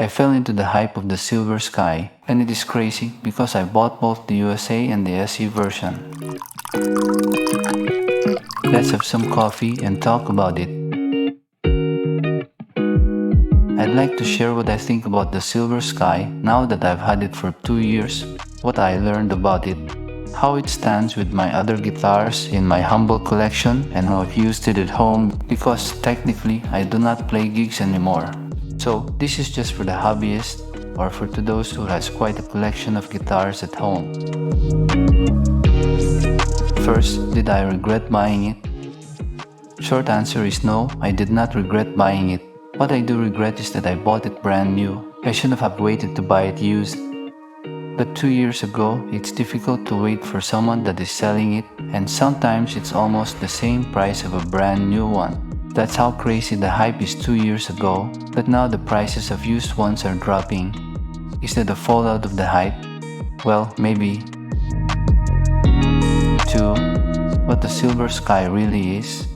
I fell into the hype of the Silver Sky, and it is crazy because I bought both the USA and the SE version. Let's have some coffee and talk about it. I'd like to share what I think about the Silver Sky now that I've had it for 2 years, what I learned about it, how it stands with my other guitars in my humble collection, and how I've used it at home because technically I do not play gigs anymore. So this is just for the hobbyist or for to those who has quite a collection of guitars at home. First, did I regret buying it? Short answer is no, I did not regret buying it. What I do regret is that I bought it brand new. I shouldn't have waited to buy it used. But 2 years ago, it's difficult to wait for someone that is selling it, and sometimes it's almost the same price of a brand new one. That's how crazy the hype is 2 years ago, but now the prices of used ones are dropping. Is that a fallout of the hype? Well, maybe. 2. What the Silver Sky really is?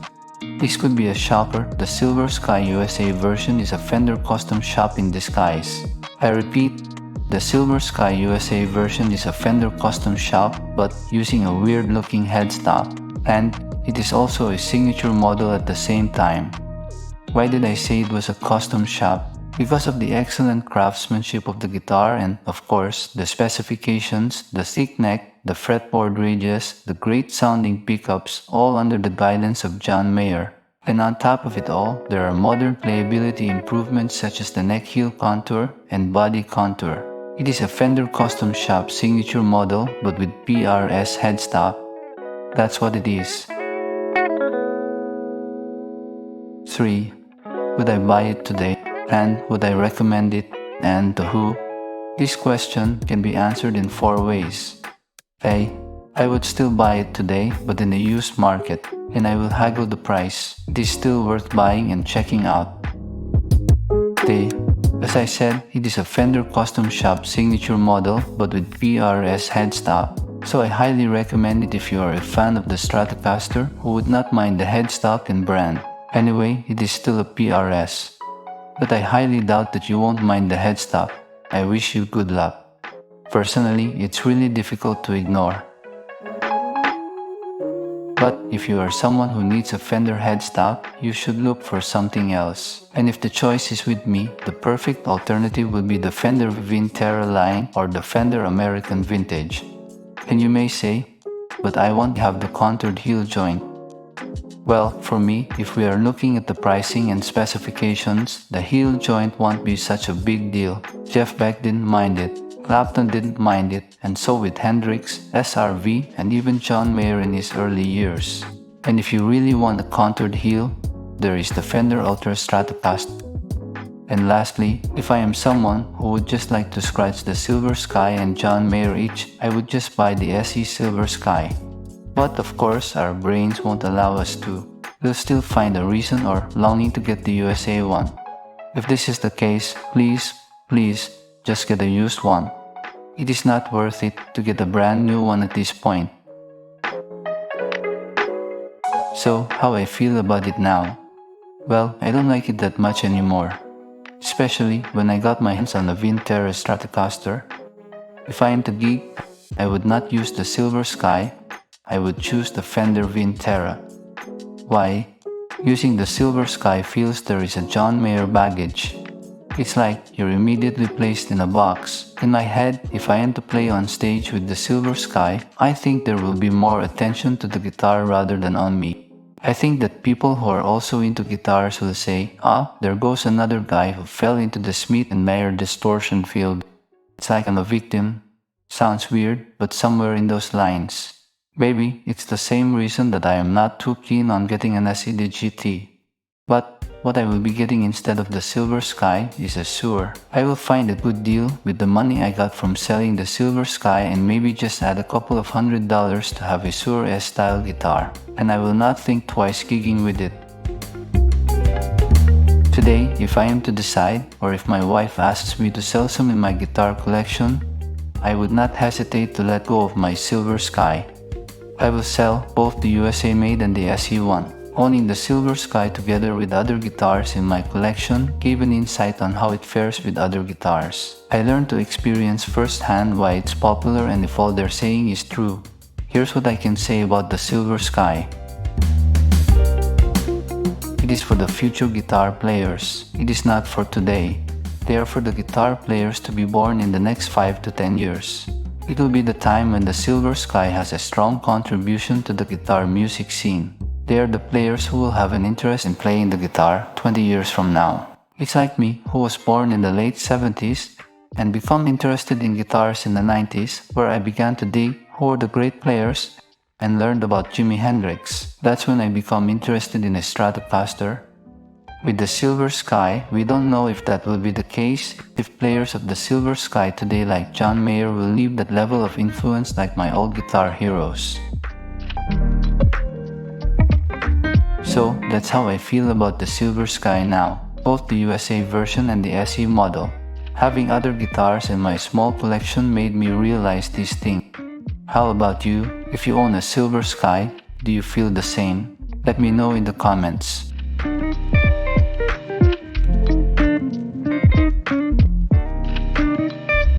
This could be a shocker. The Silver Sky USA version is a Fender custom shop in disguise. I repeat, the Silver Sky USA version is a Fender custom shop but using a weird looking headstock, and it is also a signature model at the same time. Why did I say it was a custom shop? Because of the excellent craftsmanship of the guitar and, of course, the specifications, the thick neck, the fretboard ridges, the great sounding pickups, all under the guidance of John Mayer. And on top of it all, there are modern playability improvements such as the neck heel contour and body contour. It is a Fender custom shop signature model but with PRS headstock. That's what it is. 3. Would I buy it today? And would I recommend it? And to who? This question can be answered in 4 ways. A. I would still buy it today, but in a used market, and I will haggle the price. It is still worth buying and checking out. B. As I said, it is a Fender custom shop signature model, but with PRS headstock. So I highly recommend it if you are a fan of the Stratocaster who would not mind the headstock and brand. Anyway, it is still a PRS. But I highly doubt that you won't mind the headstock. I wish you good luck. Personally, it's really difficult to ignore. But if you are someone who needs a Fender headstock, you should look for something else. And if the choice is with me, the perfect alternative would be the Fender Vinterra line or the Fender American Vintage. And you may say, but I won't have the contoured heel joint. Well, for me, if we are looking at the pricing and specifications, the heel joint won't be such a big deal. Jeff Beck didn't mind it, Clapton didn't mind it, and so with Hendrix, SRV, and even John Mayer in his early years. And if you really want a contoured heel, there is the Fender Ultra Stratocaster. And lastly, if I am someone who would just like to scratch the Silver Sky and John Mayer each, I would just buy the SE Silver Sky. But of course, our brains won't allow us to. We'll still find a reason or longing to get the USA one. If this is the case, please, just get a used one. It is not worth it to get a brand new one at this point. So, how I feel about it now? Well, I don't like it that much anymore. Especially when I got my hands on the Vinterra Stratocaster. If I am to gig, I would not use the Silver Sky. I would choose the Fender Vinterra. Why? Using the Silver Sky feels there is a John Mayer baggage. It's like you're immediately placed in a box. In my head, if I am to play on stage with the Silver Sky, I think there will be more attention to the guitar rather than on me. I think that people who are also into guitars will say, there goes another guy who fell into the Smith and Mayer distortion field. It's like I'm a victim. Sounds weird, but somewhere in those lines. Maybe it's the same reason that I am not too keen on getting an SED GT. But what I will be getting instead of the Silver Sky is a Sewer. I will find a good deal with the money I got from selling the Silver Sky and maybe just add a couple of $100 to have a Sewer S-style guitar. And I will not think twice gigging with it. Today, if I am to decide, or if my wife asks me to sell some in my guitar collection, I would not hesitate to let go of my Silver Sky. I will sell both the USA made and the SE one. Owning the Silver Sky together with other guitars in my collection gave an insight on how it fares with other guitars. I learned to experience firsthand why it's popular and if all they're saying is true. Here's what I can say about the Silver Sky. It is for the future guitar players. It is not for today. They are for the guitar players to be born in the next 5 to 10 years. It will be the time when the Silver Sky has a strong contribution to the guitar music scene. They are the players who will have an interest in playing the guitar 20 years from now. It's like me, who was born in the late 70s and become interested in guitars in the 90s, where I began to dig who were the great players and learned about Jimi Hendrix. That's when I become interested in a Stratocaster. With the Silver Sky, we don't know if that will be the case, if players of the Silver Sky today like John Mayer will leave that level of influence like my old guitar heroes. So, that's how I feel about the Silver Sky now, both the USA version and the SE model. Having other guitars in my small collection made me realize these things. How about you? If you own a Silver Sky, do you feel the same? Let me know in the comments.